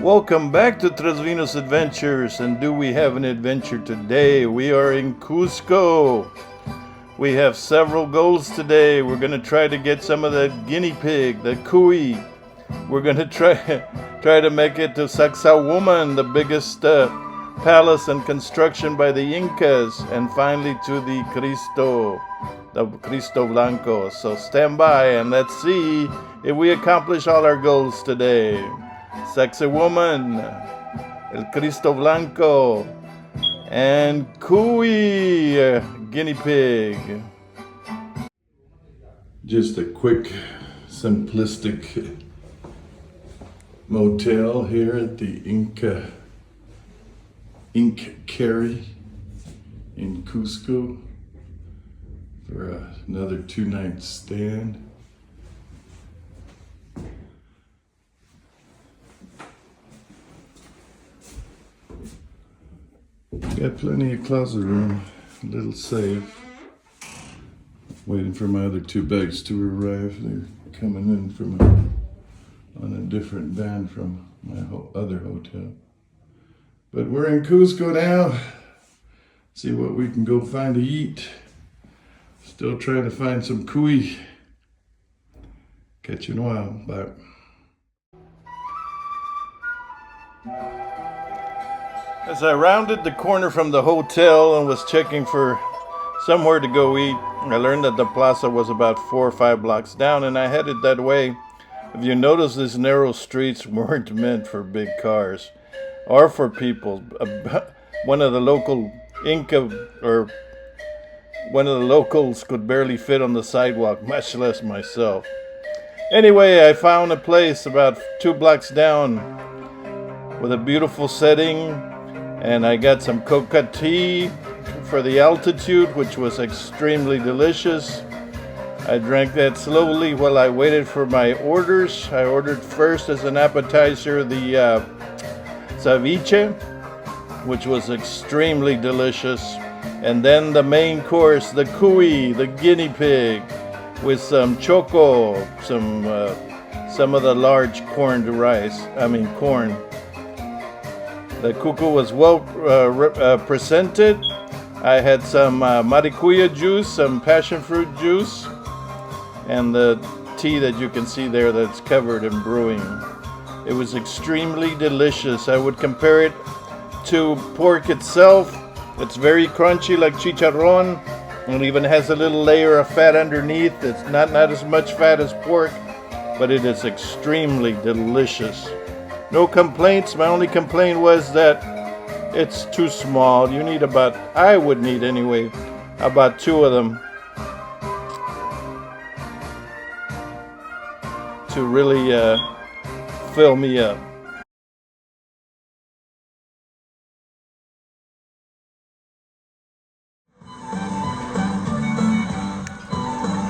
Welcome back to Trasvino's Adventures, and do we have an adventure today? We are in Cusco. We have several goals today. We're going to try to get some of that guinea pig, the cuy. We're going to try to make it to Sacsayhuaman, the biggest palace and construction by the Incas, and finally to the Cristo Blanco. So stand by and let's see if we accomplish all our goals today. Sacsayhuaman, el Cristo Blanco, and cuy, guinea pig. Just a quick, simplistic motel here at the Ink Carry in Cusco for another 2-night stand. Got plenty of closet room, a little safe. Waiting for my other 2 bags to arrive. They're coming in on a different van from my other hotel. But we're in Cusco now. See what we can go find to eat. Still trying to find some cuy. Catch you in a while. Bye. As I rounded the corner from the hotel and was checking for somewhere to go eat, I learned that the plaza was about 4 or 5 blocks down, and I headed that way. If you notice, these narrow streets weren't meant for big cars or for people. One of the local one of the locals could barely fit on the sidewalk, much less myself. Anyway, I found a place about 2 blocks down with a beautiful setting, and I got some coca tea for the altitude, which was extremely delicious. I drank that slowly while I waited for my orders. I ordered first as an appetizer the ceviche, which was extremely delicious, and then the main course, the cuy, the guinea pig, with some choco, some of the large corn. The cuco was well presented. I had some maracuya juice, some passion fruit juice, and the tea that you can see there that's covered in brewing. It was extremely delicious. I would compare it to pork itself. It's very crunchy like chicharron, and even has a little layer of fat underneath. It's not as much fat as pork, but it is extremely delicious. No complaints. My only complaint was that it's too small. I would need anyway, about 2 of them to really fill me up.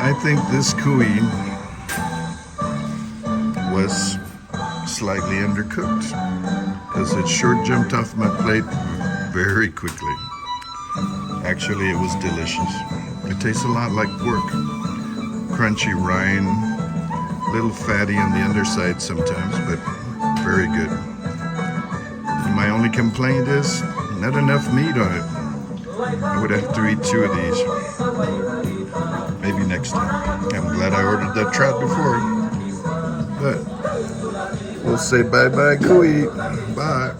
I think this cuy was slightly undercooked because it sure jumped off my plate very quickly. Actually, it was delicious. It tastes a lot like pork. Crunchy rind, a little fatty on the underside sometimes, but very good. And my only complaint is not enough meat on it. I would have to eat 2 of these. Maybe next time. I'm glad I ordered that trout before. But we'll say bye-bye, cuy. Bye.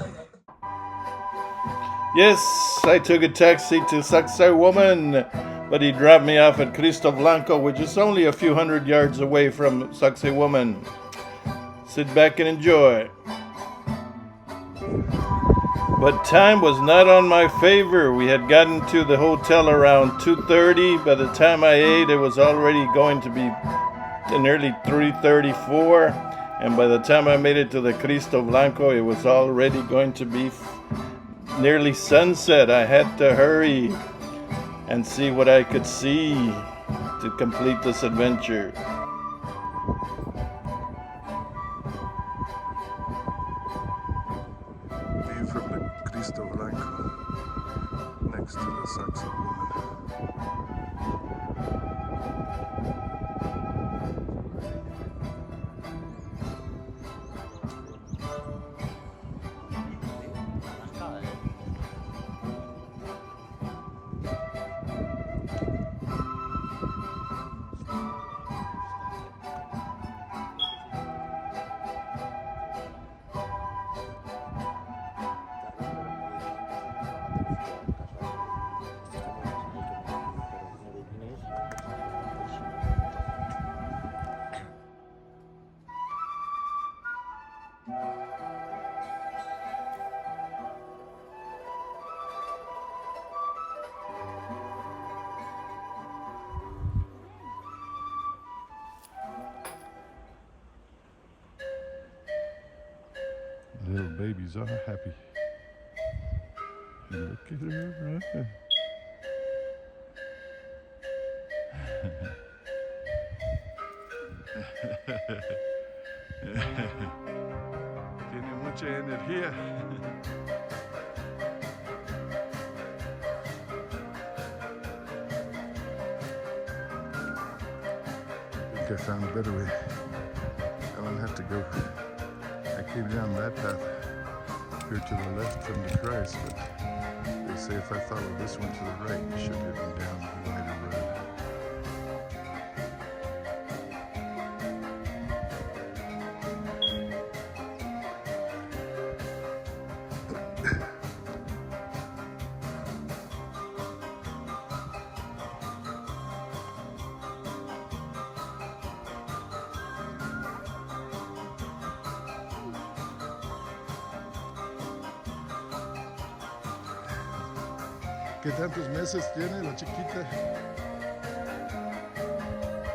Yes, I took a taxi to Sacsayhuaman, but he dropped me off at Cristo Blanco, which is only a few hundred yards away from Sacsayhuaman. Sit back and enjoy. But time was not on my favor. We had gotten to the hotel around 2:30. By the time I ate, it was already going to be nearly 3:34. And by the time I made it to the Cristo Blanco, it was already going to be nearly sunset. I had to hurry and see what I could see to complete this adventure. View from the Cristo Blanco next to the Sacsayhuaman. Little babies are happy. Look at her run. Tiene mucha energía. I think I found a better way. I don't have to go. I came down that path here to the left from the Christ, but they say if I follow this one to the right, it should get me down the wider road. ¿Qué tantos meses tiene la chiquita?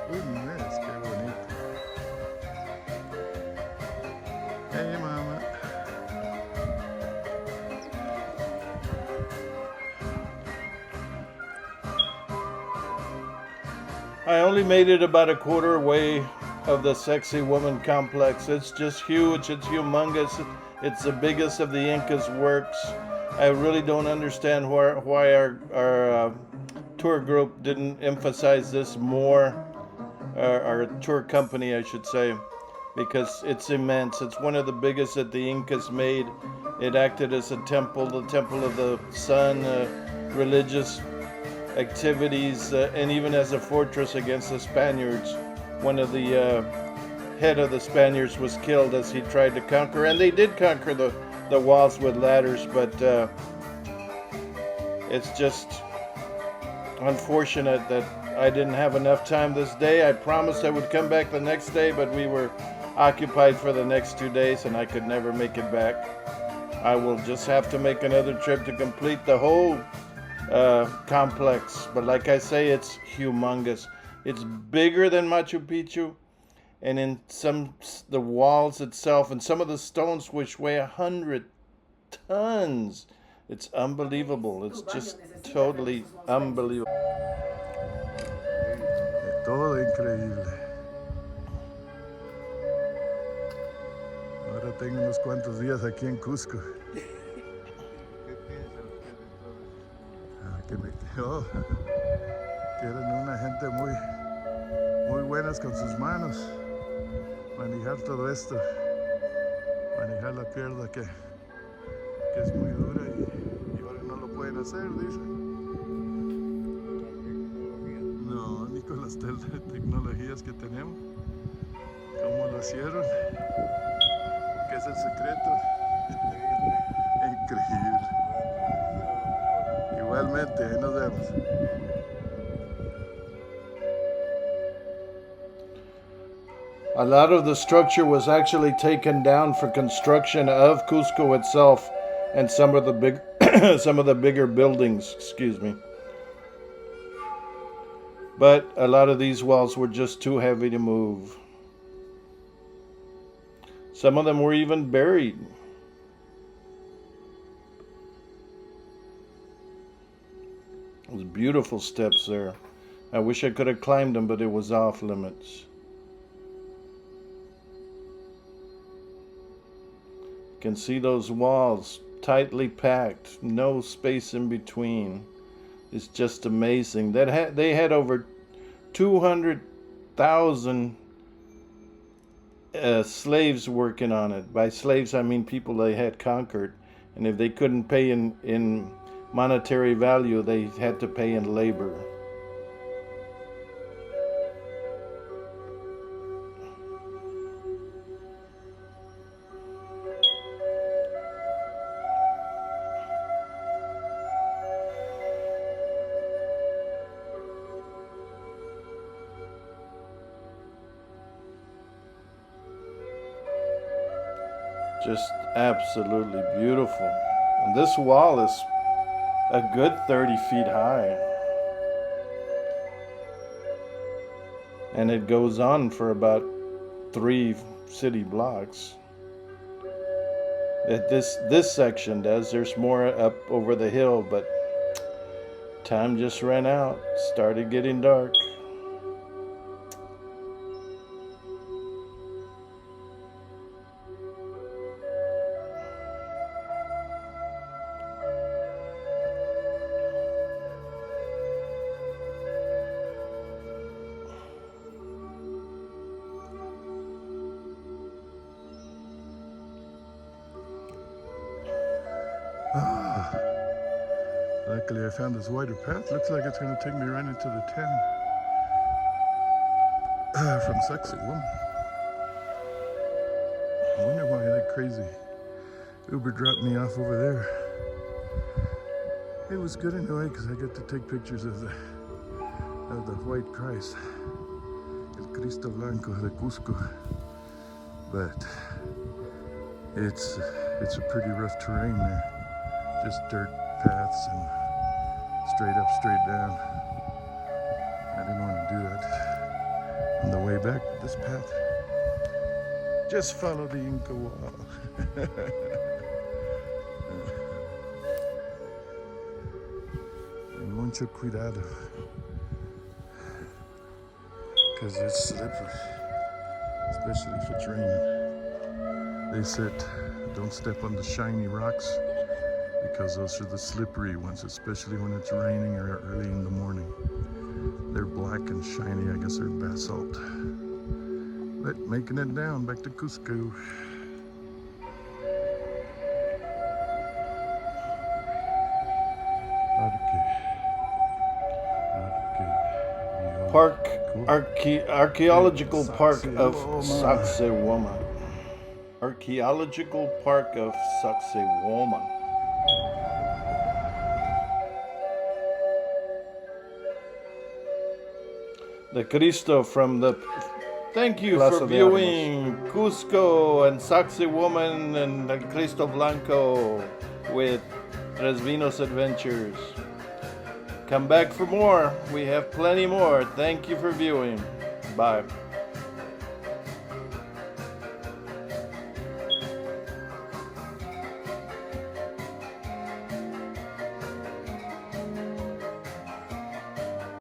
Un mes, qué bonito. Hey, mama. I only made it about a quarter way of the Sacsayhuaman complex. It's just huge, it's humongous. It's the biggest of the Inca's works. I really don't understand why our tour group didn't emphasize this more, our tour company, I should say, because it's immense. It's one of the biggest that the Incas made. It acted as a temple, the temple of the sun, religious activities, and even as a fortress against the Spaniards. One of the head of the Spaniards was killed as he tried to conquer, and they did conquer the walls with ladders, but it's just unfortunate that I didn't have enough time this day. I promised I would come back the next day, but we were occupied for the next 2 days and I could never make it back. I will just have to make another trip to complete the whole complex, but like I say, it's humongous. It's bigger than Machu Picchu, and in the walls itself and some of the stones, which weigh 100 tons. It's unbelievable. It's just totally unbelievable. Todo increíble. Ahora tengo unos cuantos días aquí en Cusco. Que eran una gente muy buenas con sus manos. Manejar todo esto, manejar la pierna que es muy dura y ahora no lo pueden hacer, dicen. No, ni con las tecnologías que tenemos. ¿Cómo lo hicieron? ¿Qué es el secreto? Increíble. Igualmente, ahí nos vemos. A lot of the structure was actually taken down for construction of Cusco itself and some of the bigger buildings, excuse me. But a lot of these walls were just too heavy to move. Some of them were even buried. Those beautiful steps there. I wish I could have climbed them, but it was off limits. Can see those walls tightly packed, no space in between. It's just amazing. They had over 200,000 slaves working on it. By slaves, I mean people they had conquered, and if they couldn't pay in monetary value, they had to pay in labor. Just absolutely beautiful. And this wall is a good 30 feet high. And it goes on for about 3 city blocks. At this section does. There's more up over the hill, but time just ran out. Started getting dark. Luckily I found this wider path. Looks like it's going to take me right into the town from Sacsayhuaman. I wonder why that crazy Uber dropped me off over there. It was good anyway because I get to take pictures of the white Christ, El Cristo Blanco de Cusco. But it's a pretty rough terrain there. Just dirt paths and straight up, straight down. I didn't want to do that. On the way back, this path, just follow the Inca wall. And mucho cuidado, because it's slippery, especially if it's raining. They said don't step on the shiny rocks, because those are the slippery ones, especially when it's raining or early in the morning. They're black and shiny, I guess they're basalt. But making it down back to Cusco. Archaeological Park of Sacsayhuaman. Archaeological Park of Sacsayhuaman. The Cristo from the... Thank you for viewing Cusco and Sacsayhuaman and the Cristo Blanco with Tres Vinos Adventures. Come back for more. We have plenty more. Thank you for viewing. Bye.